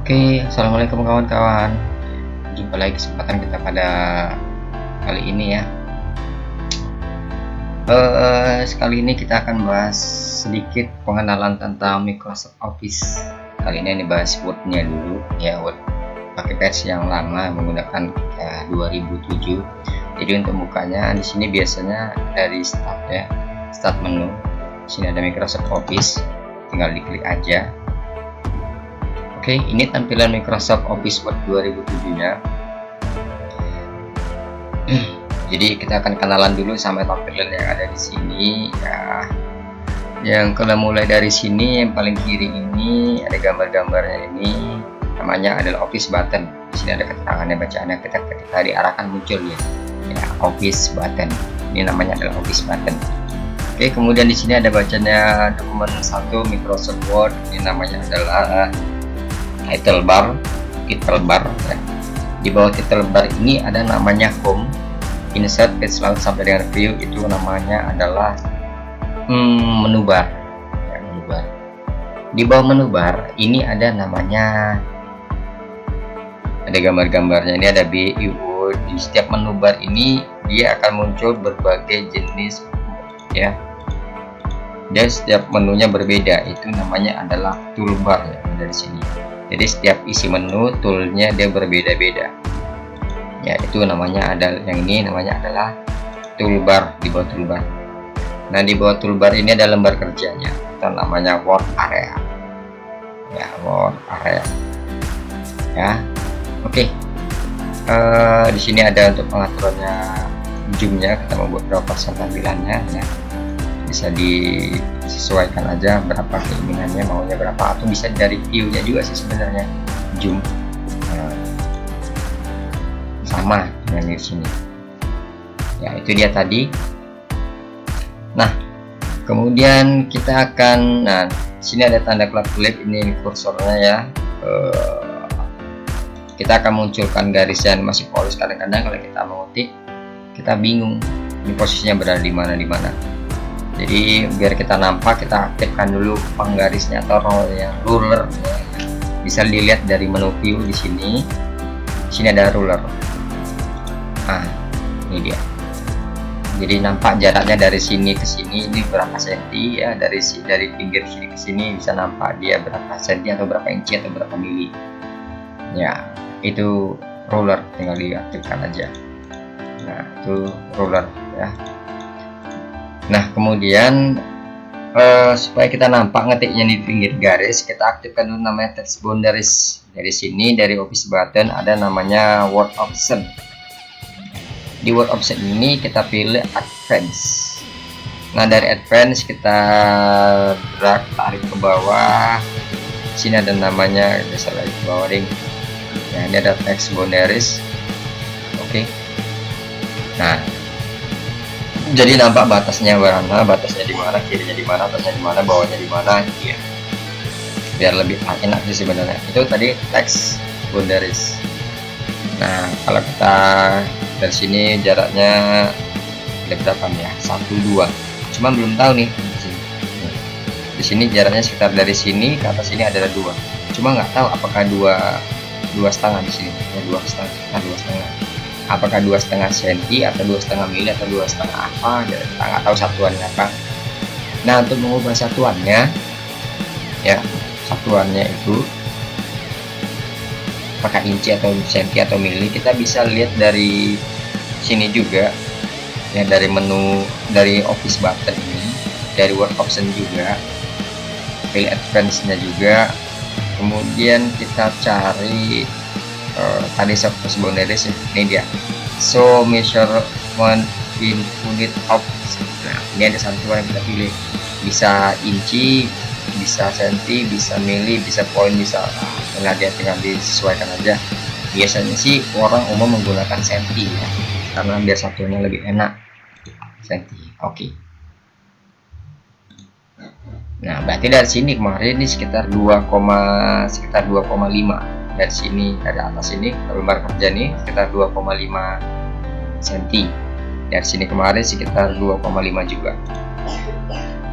Oke, assalamualaikum kawan-kawan. Jumpa lagi kesempatan kita pada kali ini ya. Sekali ini kita akan bahas sedikit pengenalan tentang Microsoft Office. Kali ini bahas Word-nya dulu ya, Word pakai versi yang lama menggunakan 2007. Jadi untuk bukanya di sini biasanya dari start ya, start menu. Di sini ada Microsoft Office, tinggal diklik aja. Oke, ini tampilan Microsoft Office Word 2007 nya. Jadi kita akan kenalan dulu sama tampilan yang ada di sini ya. Yang kalau mulai dari sini yang paling kiri ini ada gambar-gambarnya, ini namanya adalah Office button. Di sini ada keterangannya, bacaannya ketika diarahkan muncul ya. Office button. Ini namanya adalah Office button. Oke, kemudian di sini ada bacanya dokumen 1 Microsoft Word. Ini namanya adalah title bar ya. Di bawah title bar ini ada namanya home, insert, page layout sampai dengan view, itu namanya adalah menu bar ya, menu bar. Di bawah menu bar ini ada namanya, ada gambar-gambarnya, ini ada BIO. Di setiap menu bar ini dia akan muncul berbagai jenis ya, dan setiap menunya berbeda, itu namanya adalah toolbar ya, dari sini. Jadi setiap isi menu toolnya dia berbeda-beda ya, itu namanya ada, yang ini namanya adalah toolbar. Di bawah toolbar, nah di bawah toolbar ini ada lembar kerjanya, itu namanya Word area ya, Word area ya. Oke, di sini ada untuk pengaturannya zoomnya, kita membuat berapa persen tampilannya ya, bisa disesuaikan aja berapa keinginannya, maunya berapa, atau bisa dari view-nya juga sih sebenarnya zoom. Sama dengan di sini ya, itu dia tadi. Nah kemudian kita akan, nah sini ada tanda kelap-kelip, ini kursornya ya. Kita akan munculkan garis yang masih polos. Kadang-kadang kalau kita mengetik kita bingung ini posisinya berada di mana. Jadi biar kita nampak, kita aktifkan dulu penggarisnya atau ruler ya. Bisa dilihat dari menu view di sini. Di sini ada ruler. Nah, ini dia. Jadi nampak jaraknya dari sini ke sini ini berapa senti ya, dari pinggir sini ke sini bisa nampak dia berapa senti atau berapa inci atau berapa mili. Ya, itu ruler, tinggal diaktifkan aja. Nah, itu ruler ya. Nah kemudian supaya kita nampak ngetiknya di pinggir garis, kita aktifkan dulu namanya text boundaries. Dari sini, dari Office button ada namanya Word option. Di Word option ini kita pilih advance. Nah dari advance kita drag, tarik ke bawah. Sini ada namanya, bisa lagi ke bawah ding. Nah ini ada text boundaries. Oke. Nah jadi nampak batasnya mana, batasnya di mana, kirinya di mana, atasnya di mana, bawahnya di mana ya. Biar lebih enak sih sebenarnya. Itu tadi text boundaries. Nah kalau kita dari sini jaraknya ada berapa nih ya, 1, 2, cuma belum tahu nih di sini jaraknya sekitar dari sini ke atas ini adalah 2, cuma nggak tahu apakah 2,5 di sini ya, 2,5, sekitar 2,5. Apakah 2,5 senti atau 2,5 mili atau 2,5 apa, kita nggak tahu satuannya apa. Nah untuk mengubah satuannya ya, satuannya itu apakah inci atau senti atau mili, kita bisa lihat dari sini juga ya, dari menu, dari Office button ini, dari Word option juga, pilih advance nya juga. Kemudian kita cari tadi text boundaries ya, ini dia, so measurement in unit of. Nah ini ada satuan yang kita pilih, bisa inci, bisa senti, bisa mili, bisa poin, bisa dia tinggal disesuaikan aja. Biasanya sih orang umum menggunakan senti ya, karena biar satuannya lebih enak, senti. Oke. Nah berarti dari sini kemarin ini sekitar 2,5 dari sini, dari atas ini lembar kerja nih sekitar 2,5 cm. Dari sini kemarin sekitar 2,5 juga.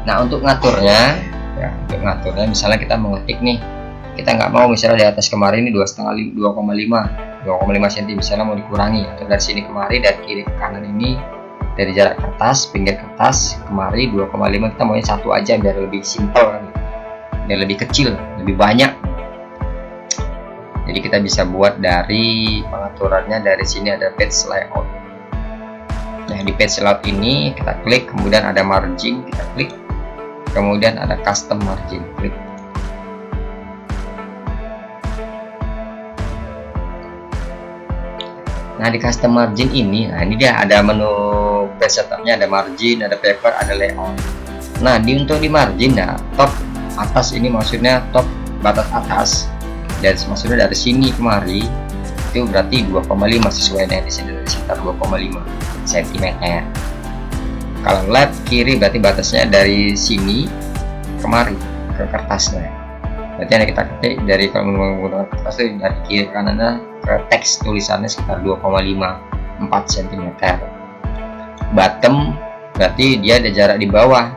Nah untuk ngaturnya ya, untuk ngaturnya misalnya kita mengetik nih kita nggak mau misalnya di atas kemari ini 2,5 cm misalnya mau dikurangi, atau dari sini kemari, dari kiri ke kanan ini, dari jarak kertas, pinggir kertas kemari 2,5, kita maunya satu aja biar lebih simpel kan, biar lebih kecil, lebih banyak. Jadi kita bisa buat dari pengaturannya, dari sini ada page layout. Nah di page layout ini kita klik, kemudian ada margin, kita klik, kemudian ada custom margin, klik. Nah di custom margin ini, nah ini dia ada menu page setupnya, ada margin, ada paper, ada layout. Nah untuk di margin, nah top atas ini maksudnya top batas atas, dan maksudnya dari sini kemari itu berarti 2,5 sesuai dengan di sini, dari sekitar 2,5 cm. Kalau left kiri berarti batasnya dari sini kemari ke kertasnya. Berarti yang kita ketik dari, kalau menggunakan kertas itu dari kiri kanannya ke teks tulisannya sekitar 2,54 cm. Bottom berarti dia ada jarak di bawah,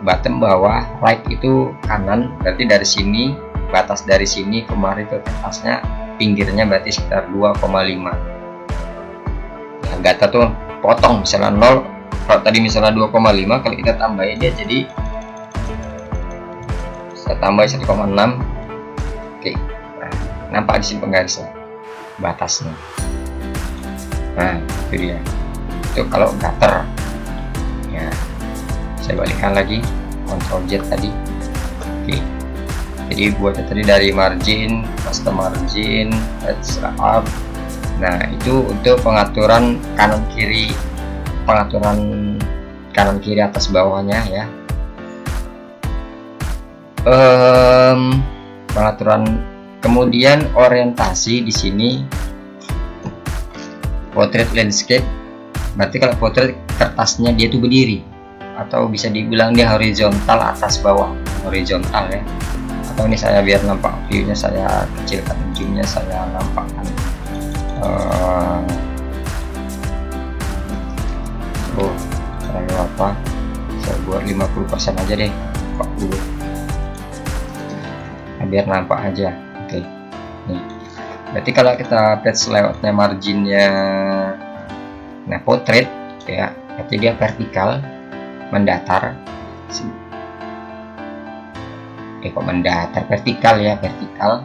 bottom bawah, right itu kanan, berarti dari sini, batas dari sini kemari ke kertasnya, pinggirnya berarti sekitar 2,5. Nah, data tuh potong misalnya 0, kalau tadi misalnya 2,5, kalau kita tambahin dia jadi saya tambah 1,6. Oke. Nampak di sini penggarisnya, batasnya. Nah itu dia, itu kalau gutter ya. Saya balikkan lagi, Ctrl Z tadi. Oke, jadi buatnya tadi dari margin, custom margin, edge layout. Nah itu untuk pengaturan kanan kiri, pengaturan kanan kiri atas bawahnya ya. Pengaturan. Kemudian orientasi di sini portrait landscape, berarti kalau portrait kertasnya dia itu berdiri, atau bisa dibilang dia horizontal atas bawah, horizontal ya. Atau ini saya biar nampak viewnya, saya kecilkan ujungnya, saya nampakkan saya apa, saya buat 50% aja deh, 40, biar nampak aja. Oke, nih berarti kalau kita page layoutnya marginnya, nah portrait ya, berarti dia vertikal mendatar, kok mendatar, vertikal ya, vertikal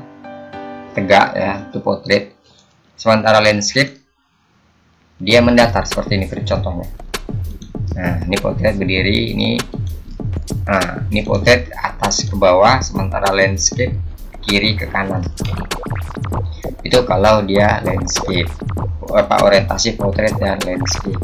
tegak ya, itu portrait. Sementara landscape dia mendatar seperti ini contohnya. Nah ini portrait berdiri, ini nah ini portrait atas ke bawah, sementara landscape kiri ke kanan. Itu kalau dia landscape, apa orientasi portrait dan landscape.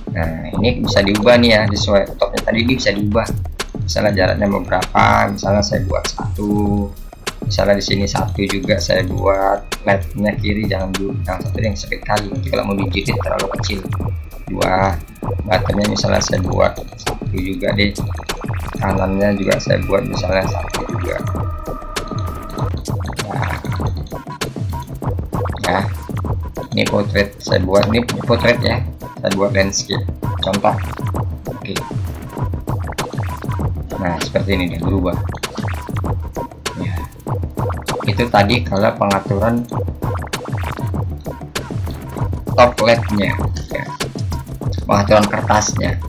Nah ini bisa diubah nih ya, sesuai topnya tadi ini bisa diubah. Misalnya jaraknya beberapa, misalnya saya buat 1, misalnya di sini 1 juga saya buat, leftnya kiri jangan satu yang sekali kali, nanti kalau mau dijilid terlalu kecil. 2, bottomnya misalnya saya buat 1 juga deh, kanannya juga saya buat misalnya 1 juga. Ya, ini portrait saya buat, ini portrait ya, saya buat landscape contoh. Oke. Nah seperti ini dia berubah ya. Itu tadi kalau pengaturan top left-nya ya, pengaturan kertasnya.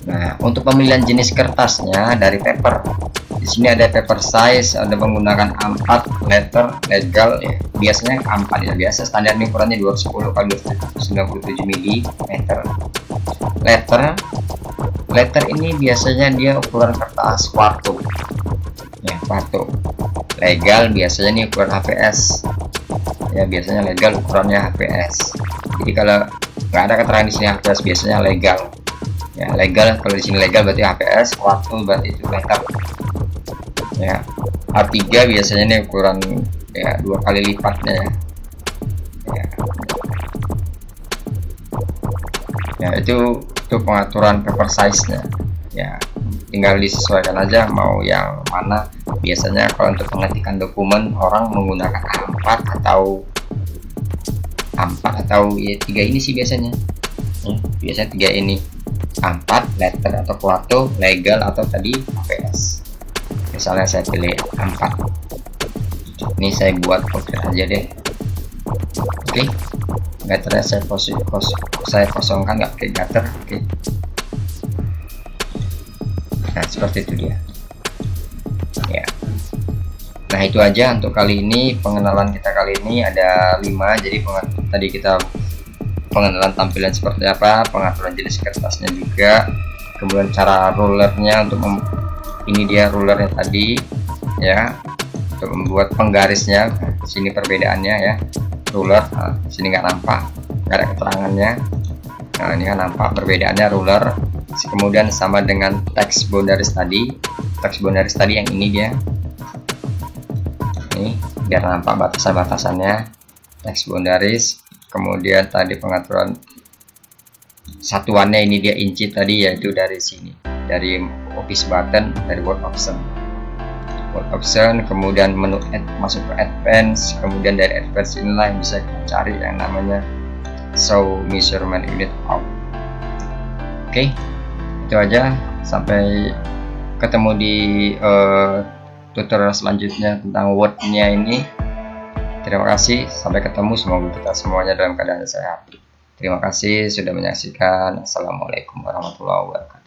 Nah untuk pemilihan jenis kertasnya dari paper, di sini ada paper size, ada menggunakan A4, letter, legal ya. Biasanya A4 ya, biasa standar ini ukurannya 210 x 297 mm. Letter ini biasanya dia ukuran kertas quarto ya, quarto. Legal biasanya ini ukuran HPS ya, biasanya legal ukurannya HPS. Jadi kalau nggak ada keterangan di sini HPS, biasanya legal ya. Legal kalau di sini legal berarti HPS, quarto berarti itu letter ya. A3 biasanya ini ukuran ya 2 kali lipatnya ya. Ya itu pengaturan paper size nya ya, tinggal disesuaikan aja mau yang mana. Biasanya kalau untuk pengetikan dokumen orang menggunakan A4 atau ya 3 ini sih biasanya biasanya 3 ini, A4, letter atau quarto, legal atau tadi HPS. Misalnya saya pilih A4. Ini saya buat portrait aja deh. Oke, gutternya saya kosongkan, nggak pakai gutter. Oke. Nah, seperti itu dia ya. Nah, itu aja untuk kali ini. Pengenalan kita kali ini ada 5. Jadi tadi kita pengenalan tampilan seperti apa, pengaturan jenis kertasnya juga, kemudian cara rulernya untuk ini dia rulernya tadi ya, untuk membuat penggarisnya. Sini perbedaannya ya, ruler. Nah, sini nggak nampak, nggak ada keterangannya. Nah, ini kan nampak perbedaannya ruler. Kemudian sama dengan text boundaries tadi. Text boundaries tadi yang ini dia. Ini biar nampak batasan-batasannya. Text boundaries. Kemudian tadi pengaturan satuannya ini dia inci tadi, yaitu dari sini, dari office button, dari word option, kemudian menu add, masuk ke advance, kemudian dari advance inilah yang bisa kita cari yang namanya show measurement unit out. Oke, itu aja. Sampai ketemu di tutorial selanjutnya tentang wordnya ini. Terima kasih, sampai ketemu. Semoga kita semuanya dalam keadaan sehat. Terima kasih sudah menyaksikan. Assalamualaikum warahmatullahi wabarakatuh.